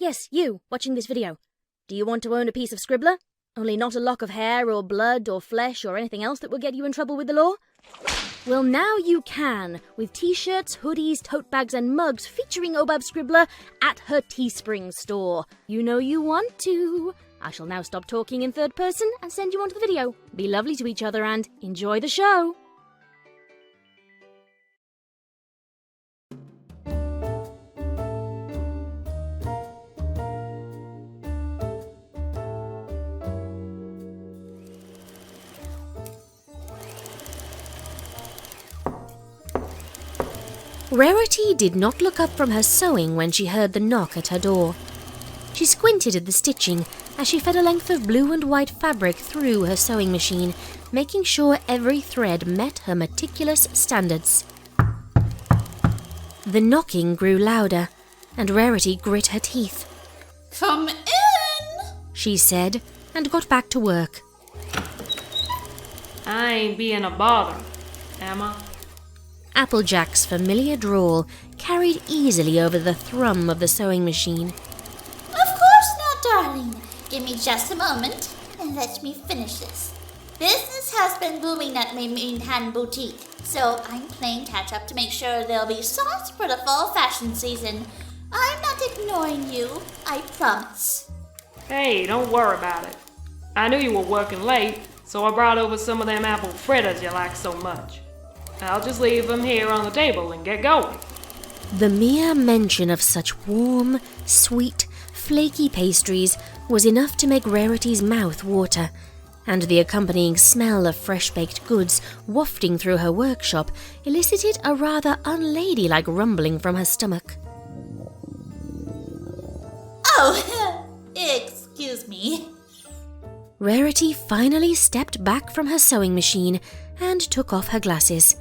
Yes, you, watching this video. Do you want to own a piece of Scribbler? Only not a lock of hair or blood or flesh or anything else that will get you in trouble with the law? Well, now you can, with t-shirts, hoodies, tote bags and mugs featuring Obab Scribbler at her Teespring store. You know you want to. I shall now stop talking in third person and send you on to the video. Be lovely to each other and enjoy the show. Rarity did not look up from her sewing when she heard the knock at her door. She squinted at the stitching as she fed a length of blue and white fabric through her sewing machine, making sure every thread met her meticulous standards. The knocking grew louder, and Rarity grit her teeth. "Come in," she said, and got back to work. I ain't being a bother, am I? Applejack's familiar drawl carried easily over the thrum of the sewing machine. "Of course not, darling. Give me just a moment, and let me finish this. Business has been booming at my main-hand boutique, so I'm playing catch-up to make sure there'll be sauce for the fall fashion season. I'm not ignoring you, I promise." Hey, don't worry about it. I knew you were working late, so I brought over some of them apple fritters you like so much. I'll just leave them here on the table and get going. The mere mention of such warm, sweet, flaky pastries was enough to make Rarity's mouth water, and the accompanying smell of fresh-baked goods wafting through her workshop elicited a rather unladylike rumbling from her stomach. Oh, excuse me. Rarity finally stepped back from her sewing machine and took off her glasses.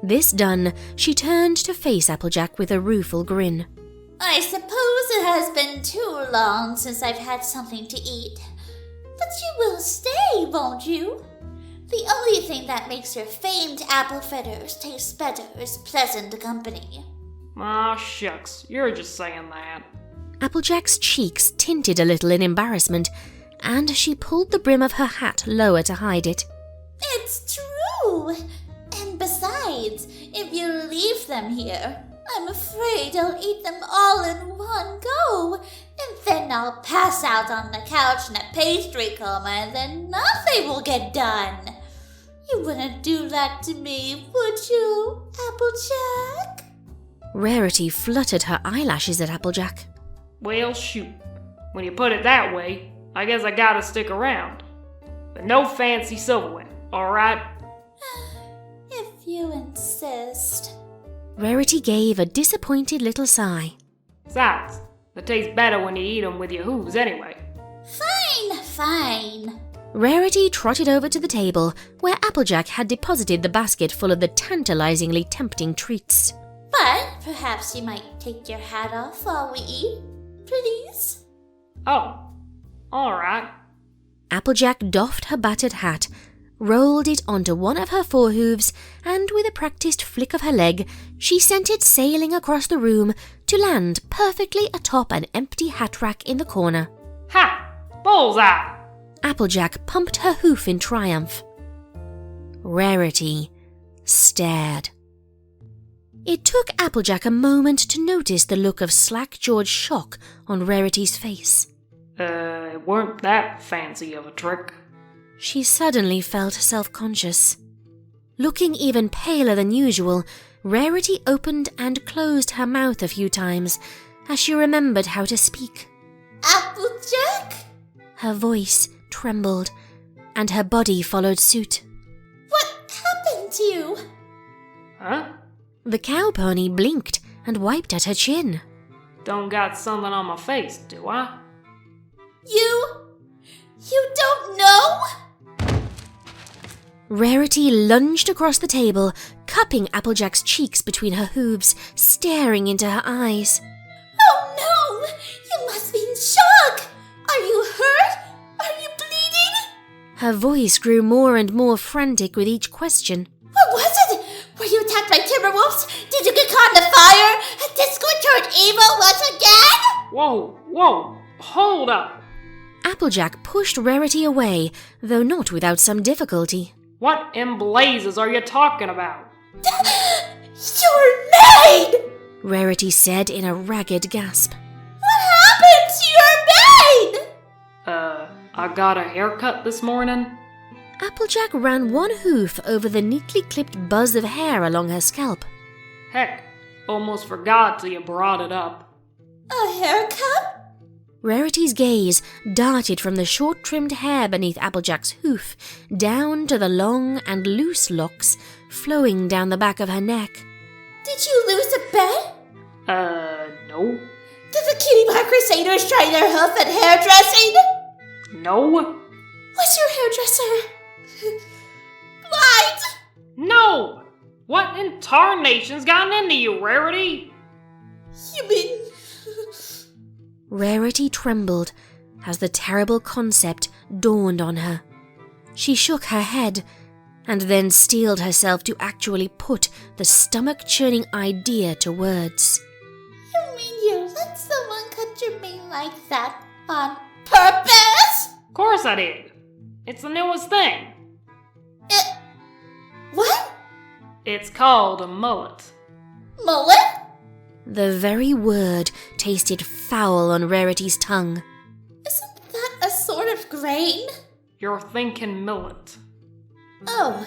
This done, she turned to face Applejack with a rueful grin. "I suppose it has been too long since I've had something to eat. But you will stay, won't you? The only thing that makes your famed apple fritters taste better is pleasant company." Aw, shucks, you're just saying that. Applejack's cheeks tinted a little in embarrassment, and she pulled the brim of her hat lower to hide it. "It's true. And besides, if you leave them here, I'm afraid I'll eat them all in one go, and then I'll pass out on the couch in a pastry coma, and then nothing will get done. You wouldn't do that to me, would you, Applejack?" Rarity fluttered her eyelashes at Applejack. Well, shoot. When you put it that way, I guess I gotta stick around. But no fancy silverware, alright? If you insist. Rarity gave a disappointed little sigh. Besides, they taste better when you eat them with your hooves anyway. Fine. Rarity trotted over to the table where Applejack had deposited the basket full of the tantalizingly tempting treats. But perhaps you might take your hat off while we eat, please? Oh, alright. Applejack doffed her battered hat, rolled it onto one of her forehooves, and with a practiced flick of her leg, she sent it sailing across the room to land perfectly atop an empty hat rack in the corner. Ha! Bullseye! Applejack pumped her hoof in triumph. Rarity stared. It took Applejack a moment to notice the look of slack-jawed shock on Rarity's face. It weren't that fancy of a trick. She suddenly felt self-conscious. Looking even paler than usual, Rarity opened and closed her mouth a few times as she remembered how to speak. "Applejack?" Her voice trembled, and her body followed suit. "What happened to you?" Huh? The cow pony blinked and wiped at her chin. Don't got something on my face, do I? You don't know? Rarity lunged across the table, cupping Applejack's cheeks between her hooves, staring into her eyes. "Oh no! You must be in shock! Are you hurt? Are you bleeding?" Her voice grew more and more frantic with each question. "What was it? Were you attacked by timberwolves? Did you get caught in the fire? Has Discord turned evil once again?" Whoa, hold up. Applejack pushed Rarity away, though not without some difficulty. What in blazes are you talking about? Your maid! Rarity said in a ragged gasp. What happened to your maid? I got a haircut this morning. Applejack ran one hoof over the neatly clipped buzz of hair along her scalp. Heck, almost forgot till you brought it up. A haircut? Rarity's gaze darted from the short-trimmed hair beneath Applejack's hoof down to the long and loose locks flowing down the back of her neck. Did you lose a bet? No. Did the Cutie Pie Crusaders try their hoof at hairdressing? No. Was your hairdresser blind? No! What in tarnation's gotten into you, Rarity? You mean... Rarity trembled as the terrible concept dawned on her. She shook her head and then steeled herself to actually put the stomach-churning idea to words. You mean you let someone cut your mane like that on purpose? Of course I did. It's the newest thing. What? It's called a mullet. Mullet? The very word tasted foul on Rarity's tongue. Isn't that a sort of grain? You're thinking millet. Oh.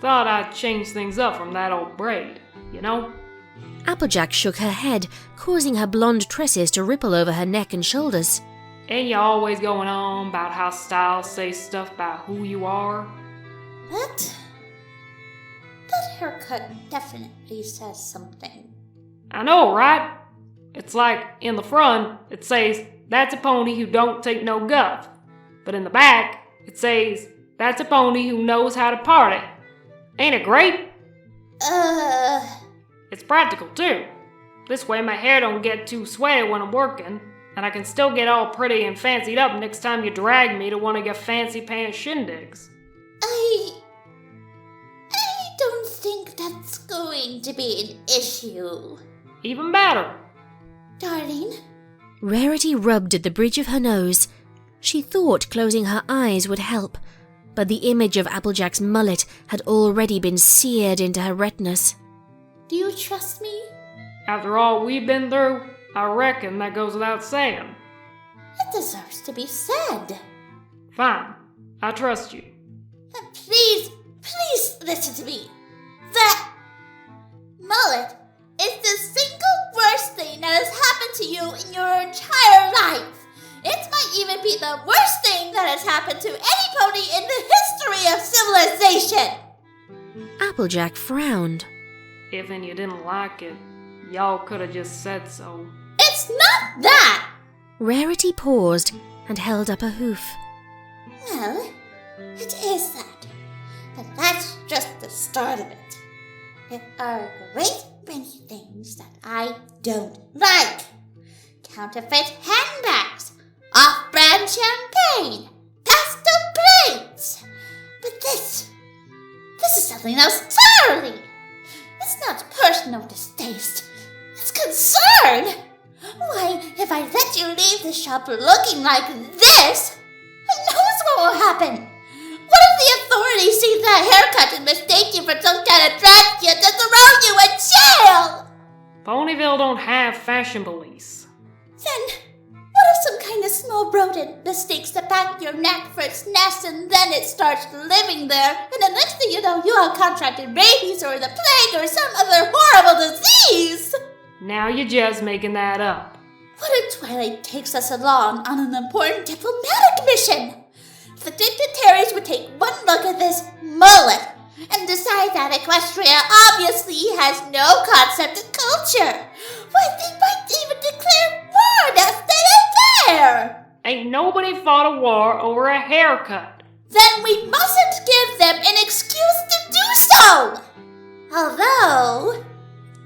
Thought I'd change things up from that old braid, you know? Applejack shook her head, causing her blonde tresses to ripple over her neck and shoulders. Ain't you always going on about how styles say stuff about who you are? That haircut definitely says something. I know, right? It's like, in the front, it says, that's a pony who don't take no guff. But in the back, it says, that's a pony who knows how to party. Ain't it great? It's practical, too. This way my hair don't get too sweaty when I'm working, and I can still get all pretty and fancied up next time you drag me to one of your fancy pants shindigs. I don't think that's going to be an issue. Even better. Darling? Rarity rubbed at the bridge of her nose. She thought closing her eyes would help, but the image of Applejack's mullet had already been seared into her retinas. Do you trust me? After all we've been through, I reckon that goes without saying. It deserves to be said. Fine. I trust you. Please listen to me. That mullet is the single worst thing that has happened to you in your entire life. It might even be the worst thing that has happened to any pony in the history of civilization. Applejack frowned. If you didn't like it, y'all could have just said so. It's not that! Rarity paused and held up a hoof. Well, it is that. But that's just the start of it. There are a great many things that I don't like. Counterfeit handbags, off-brand champagne, pastel plates. But this is something else entirely. It's not personal distaste. It's concern. Why, if I let you leave the shop looking like this, who knows what will happen? What if the authorities see that haircut and mistake you for some kind of tragedy and just throw you in jail? Ponyville don't have fashion police. Then, what if some kind of small rodent mistakes the back of your neck for its nest and then it starts living there, and the next thing you know, you have contracted rabies or the plague or some other horrible disease? Now you're just making that up. What if Twilight takes us along on an important diplomatic mission? The dignitaries would take one look at this mullet and decide that Equestria obviously has no concept of culture. Why, they might even declare war now stay there. Ain't nobody fought a war over a haircut. Then we mustn't give them an excuse to do so. Although...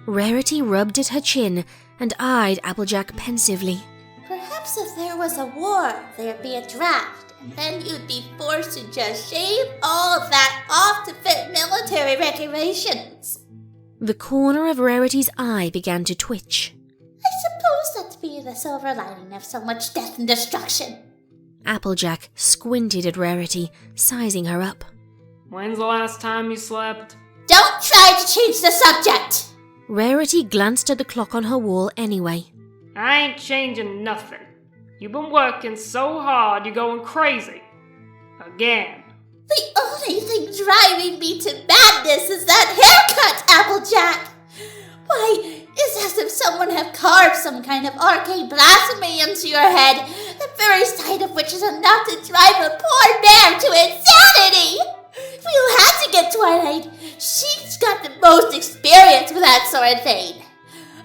Rarity rubbed at her chin and eyed Applejack pensively. Perhaps if there was a war, there'd be a draft, and then you'd be forced to just shave all of that off to fit military regulations. The corner of Rarity's eye began to twitch. I suppose that's be the silver lining of so much death and destruction? Applejack squinted at Rarity, sizing her up. When's the last time you slept? Don't try to change the subject! Rarity glanced at the clock on her wall anyway. I ain't changing nothing. You've been working so hard you're going crazy. Again. The only thing driving me to madness is that haircut, Applejack! Why, it's as if someone had carved some kind of arcane blasphemy into your head, the very sight of which is enough to drive a poor man to insanity! We'll have to get Twilight. She's got the most experience with that sort of thing.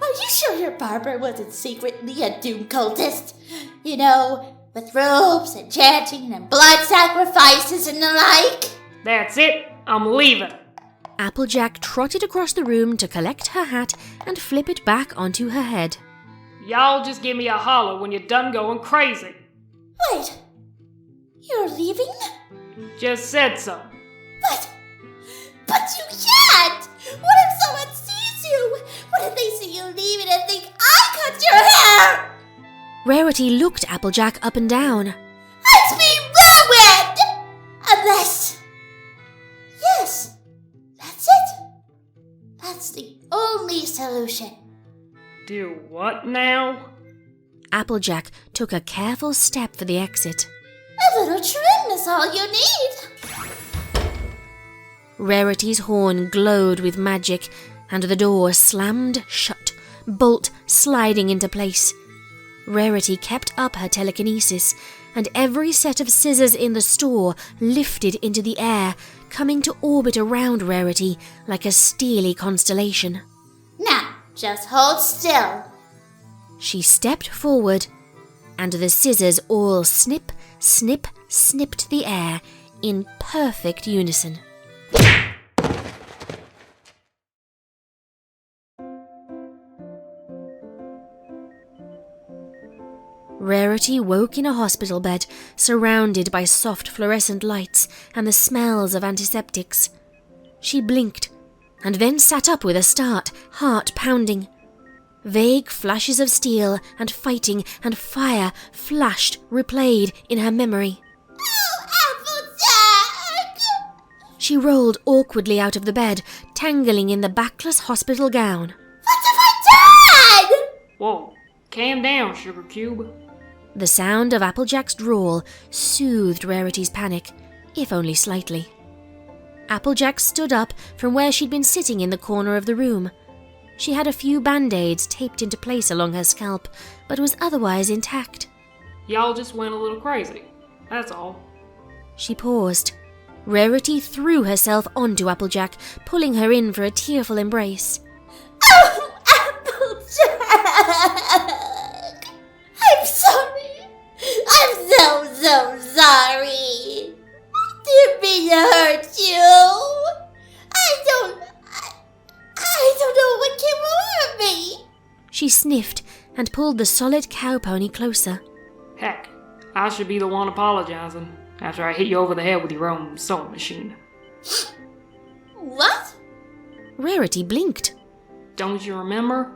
Are you sure your barber wasn't secretly a doom cultist? You know, with robes and chanting and blood sacrifices and the like? That's it. I'm leaving. Applejack trotted across the room to collect her hat and flip it back onto her head. Y'all just give me a holler when you're done going crazy. Wait, you're leaving? Just said so. But you can't! What if someone sees you? What if they see you leaving and think I cut your hair? Rarity looked Applejack up and down. It's me ruined! Unless... Yes, that's it. That's the only solution. Do what now? Applejack took a careful step for the exit. A little trim is all you need. Rarity's horn glowed with magic, and the door slammed shut, bolt sliding into place. Rarity kept up her telekinesis, and every set of scissors in the store lifted into the air, coming to orbit around Rarity like a steely constellation. Now, just hold still. She stepped forward, and the scissors all snip, snip, snipped the air in perfect unison. Rarity woke in a hospital bed, surrounded by soft fluorescent lights and the smells of antiseptics. She blinked, and then sat up with a start, heart pounding. Vague flashes of steel and fighting and fire flashed, replayed in her memory. Oh, Applejack! She rolled awkwardly out of the bed, tangling in the backless hospital gown. What have I done? Whoa, calm down, Sugar Cube. The sound of Applejack's drawl soothed Rarity's panic, if only slightly. Applejack stood up from where she'd been sitting in the corner of the room. She had a few band-aids taped into place along her scalp, but was otherwise intact. Y'all just went a little crazy. That's all. She paused. Rarity threw herself onto Applejack, pulling her in for a tearful embrace. Oh, Applejack! I'm sorry. I'm so sorry. I didn't mean to hurt you. I don't know what came over me. She sniffed and pulled the solid cow pony closer. Heck, I should be the one apologizing after I hit you over the head with your own sewing machine. What? Rarity blinked. Don't you remember?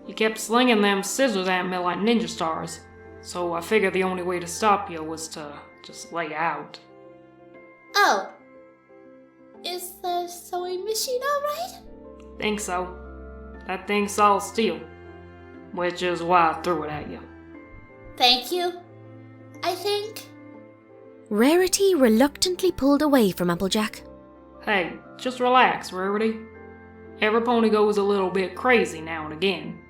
You kept slinging them scissors at me like ninja stars, so I figured the only way to stop you was to just lay out. Oh. Is the sewing machine alright? Think so. That thing's all steel, which is why I threw it at you. Thank you, I think. Rarity reluctantly pulled away from Applejack. Hey, just relax, Rarity. Every pony goes a little bit crazy now and again.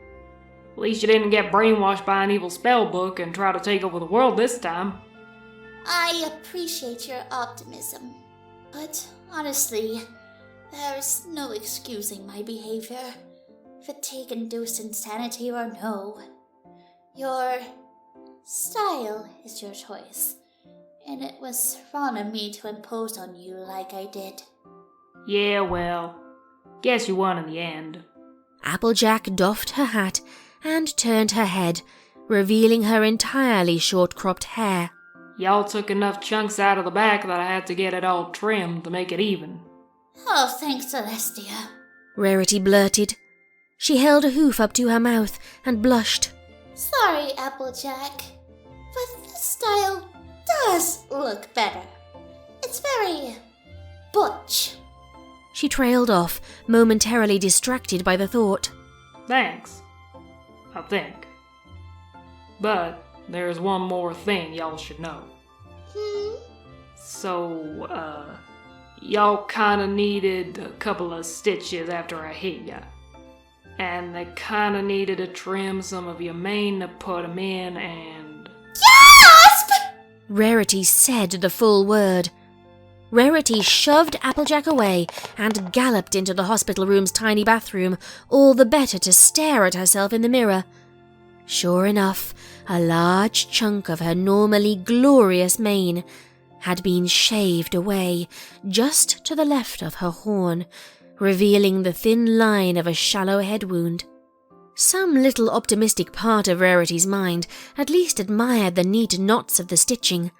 At least you didn't get brainwashed by an evil spell book and try to take over the world this time. I appreciate your optimism, but honestly, there's no excusing my behavior, fatigue-induced insanity or no. Your style is your choice, and it was wrong of me to impose on you like I did. Yeah, well, guess you won in the end. Applejack doffed her hat and turned her head, revealing her entirely short-cropped hair. Y'all took enough chunks out of the back that I had to get it all trimmed to make it even. Oh, thanks, Celestia. Rarity blurted. She held a hoof up to her mouth and blushed. Sorry, Applejack, but this style does look better. It's very butch. She trailed off, momentarily distracted by the thought. Thanks. I think. But there's one more thing y'all should know. So, y'all kinda needed a couple of stitches after I hit ya. And they kinda needed to trim some of your mane to put 'em in and... Gasp! Rarity said the full word. Rarity shoved Applejack away and galloped into the hospital room's tiny bathroom, all the better to stare at herself in the mirror. Sure enough, a large chunk of her normally glorious mane had been shaved away, just to the left of her horn, revealing the thin line of a shallow head wound. Some little optimistic part of Rarity's mind at least admired the neat knots of the stitching.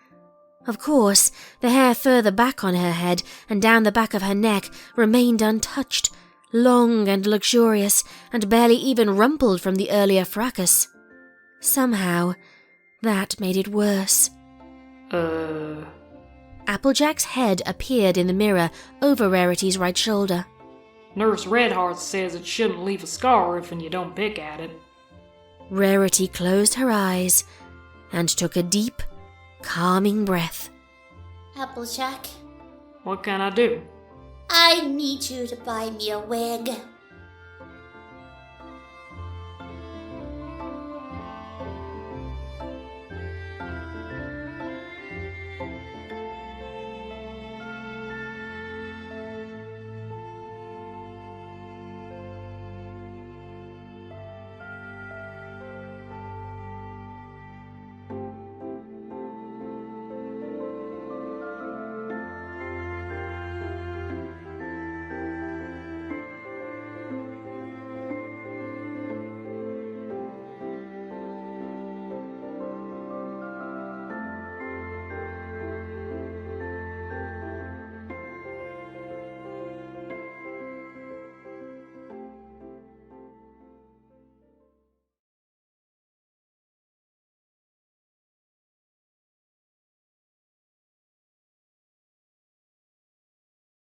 Of course, the hair further back on her head and down the back of her neck remained untouched, long and luxurious, and barely even rumpled from the earlier fracas. Somehow, that made it worse. Applejack's head appeared in the mirror over Rarity's right shoulder. Nurse Redheart says it shouldn't leave a scar if you don't pick at it. Rarity closed her eyes and took a deep, calming breath. Applejack, What can I do? I need you to buy me a wig.